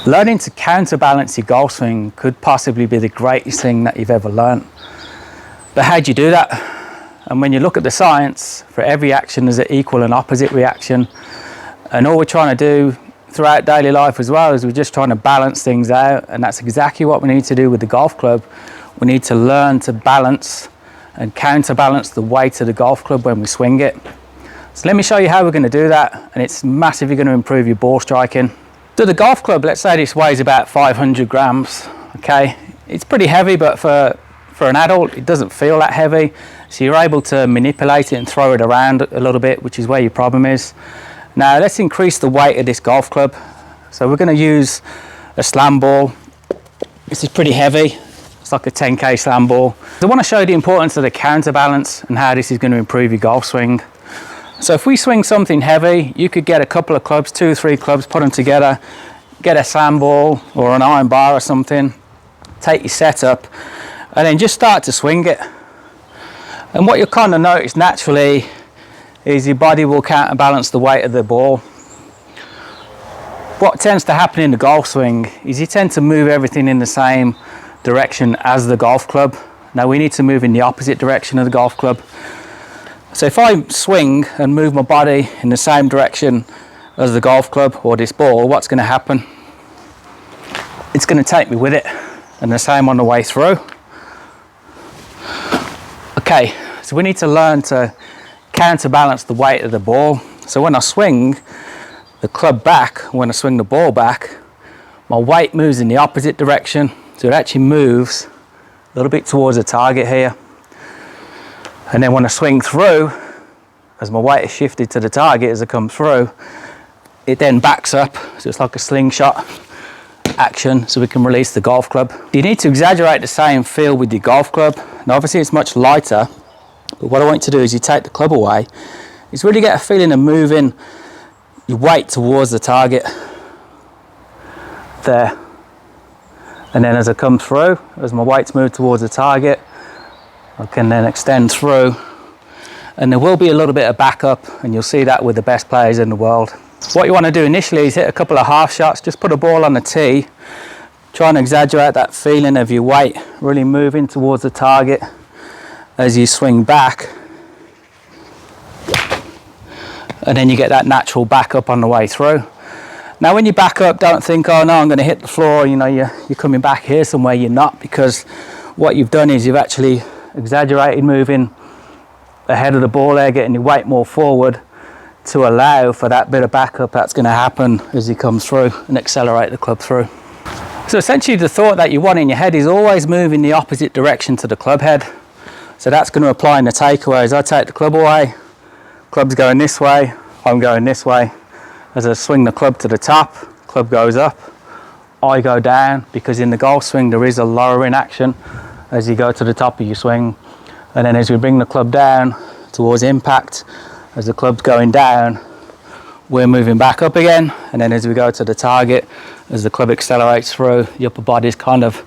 Learning to counterbalance your golf swing could possibly be the greatest thing that you've ever learned. But how do you do that? And when you look at the science, for every action there's an equal and opposite reaction. And all we're trying to do throughout daily life as well is we're just trying to balance things out. And that's exactly what we need to do with the golf club. We need to learn to balance and counterbalance the weight of the golf club when we swing it. So let me show you how we're going to do that, and it's massively going to improve your ball striking. So the golf club, let's say this weighs about 500 grams, okay? It's pretty heavy, but for an adult, it doesn't feel that heavy. So you're able to manipulate it and throw it around a little bit, which is where your problem is. Now let's increase the weight of this golf club. So we're going to use a slam ball. This is pretty heavy. It's like a 10K slam ball. So I want to show you the importance of the counterbalance and how this is going to improve your golf swing. So if we swing something heavy, you could get a couple of clubs, 2 or 3 clubs, put them together, get a slam ball or an iron bar or something, take your setup, and then just start to swing it. And what you'll kind of notice naturally is your body will counterbalance the weight of the ball. What tends to happen in the golf swing is you tend to move everything in the same direction as the golf club. Now we need to move in the opposite direction of the golf club. So if I swing and move my body in the same direction as the golf club or this ball, what's going to happen? It's going to take me with it, and the same on the way through. Okay, so we need to learn to counterbalance the weight of the ball. So when I swing the club back, when I swing the ball back, my weight moves in the opposite direction. So it actually moves a little bit towards the target here. And then when I swing through, as my weight is shifted to the target as I come through, it then backs up. So it's like a slingshot action, so we can release the golf club. You need to exaggerate the same feel with your golf club. Now obviously it's much lighter, but what I want you to do is you take the club away, is really get a feeling of moving your weight towards the target. There. And then as I come through, as my weight's moved towards the target, I can then extend through, and there will be a little bit of backup, and you'll see that with the best players in the world. What you want to do initially is hit a couple of half shots, just put a ball on the tee, try and exaggerate that feeling of your weight really moving towards the target as you swing back, and then you get that natural backup on the way through. Now when you back up, don't think, oh no, I'm going to hit the floor, you know, you're coming back here somewhere. You're not, because what you've done is you've actually exaggerated moving ahead of the ball there, getting your weight more forward to allow for that bit of backup that's going to happen as you come through and accelerate the club through. So essentially the thought that you want in your head is always move in the opposite direction to the club head. So that's going to apply in the takeaways. I take the club away, club's going this way, I'm going this way. As I swing the club to the top, club goes up, I go down, because in the golf swing there is a lowering action as you go to the top of your swing. And then as we bring the club down towards impact, as the club's going down, we're moving back up again. And then as we go to the target, as the club accelerates through, the upper body's kind of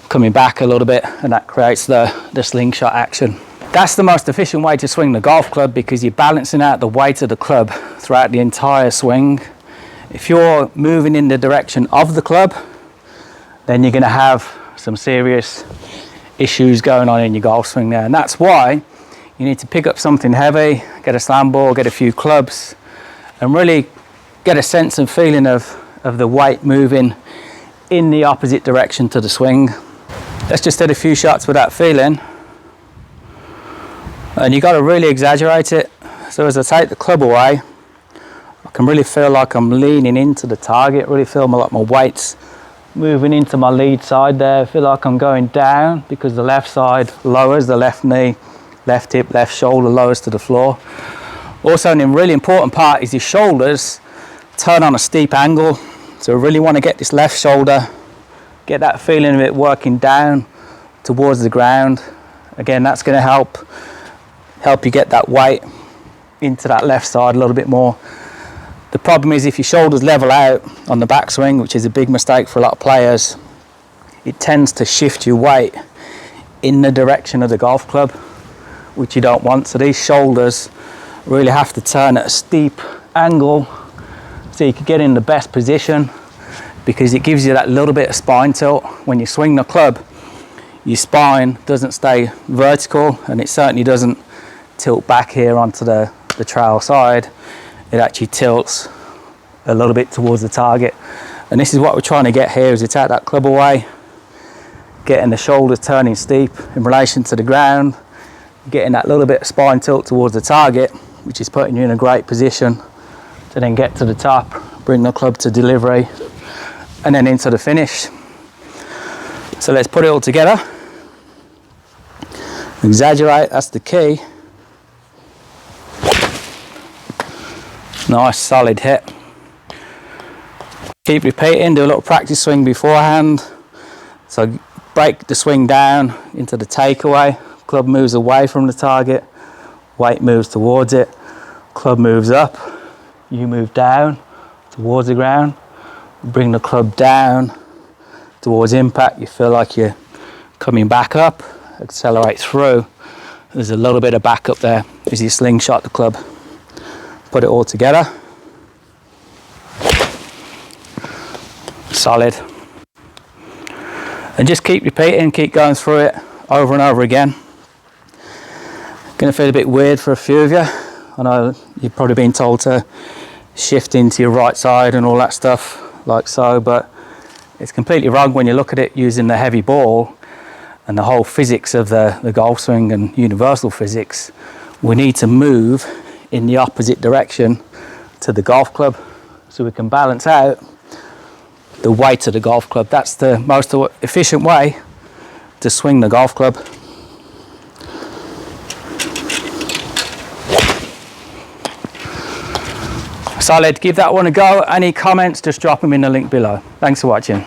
coming back a little bit, and that creates the slingshot action. That's the most efficient way to swing the golf club, because you're balancing out the weight of the club throughout the entire swing. If you're moving in the direction of the club, then you're going to have some serious issues going on in your golf swing there. And that's why you need to pick up something heavy, get a slam ball, get a few clubs, and really get a sense and feeling of the weight moving in the opposite direction to the swing. Let's just hit a few shots with that feeling. And you got to really exaggerate it. So as I take the club away, I can really feel like I'm leaning into the target, really feel like my weight's moving into my lead side there. I feel like I'm going down, because the left side lowers, the left knee, left hip, left shoulder lowers to the floor. Also, a really important part is your shoulders turn on a steep angle. So I really want to get this left shoulder, get that feeling of it working down towards the ground. Again, that's going to help you get that weight into that left side a little bit more. The problem is if your shoulders level out on the backswing, which is a big mistake for a lot of players, it tends to shift your weight in the direction of the golf club, which you don't want. So these shoulders really have to turn at a steep angle so you can get in the best position because it gives you that little bit of spine tilt. When you swing the club, your spine doesn't stay vertical, and it certainly doesn't tilt back here onto the trail side. It actually tilts a little bit towards the target, and this is what we're trying to get here, is to take that club away, getting the shoulders turning steep in relation to the ground, getting that little bit of spine tilt towards the target, which is putting you in a great position to then get to the top, bring the club to delivery, and then into the finish. So let's put it all together. Exaggerate, that's the key. Nice solid hit. Keep repeating, do a little practice swing beforehand. So break the swing down into the takeaway. Club moves away from the target, weight moves towards it, club moves up, you move down towards the ground, bring the club down towards impact. You feel like you're coming back up, accelerate through. There's a little bit of back up there as you slingshot the club. Put it all together. Solid. And just keep repeating, keep going through it over and over again. Going to feel a bit weird for a few of you. I know you've probably been told to shift into your right side and all that stuff like so, but it's completely wrong when you look at it using the heavy ball and the whole physics of the golf swing and universal physics. We need to move in the opposite direction to the golf club so we can balance out the weight of the golf club. That's the most efficient way to swing the golf club. Solid, give that one a go. Any comments, just drop them in the link below. Thanks for watching.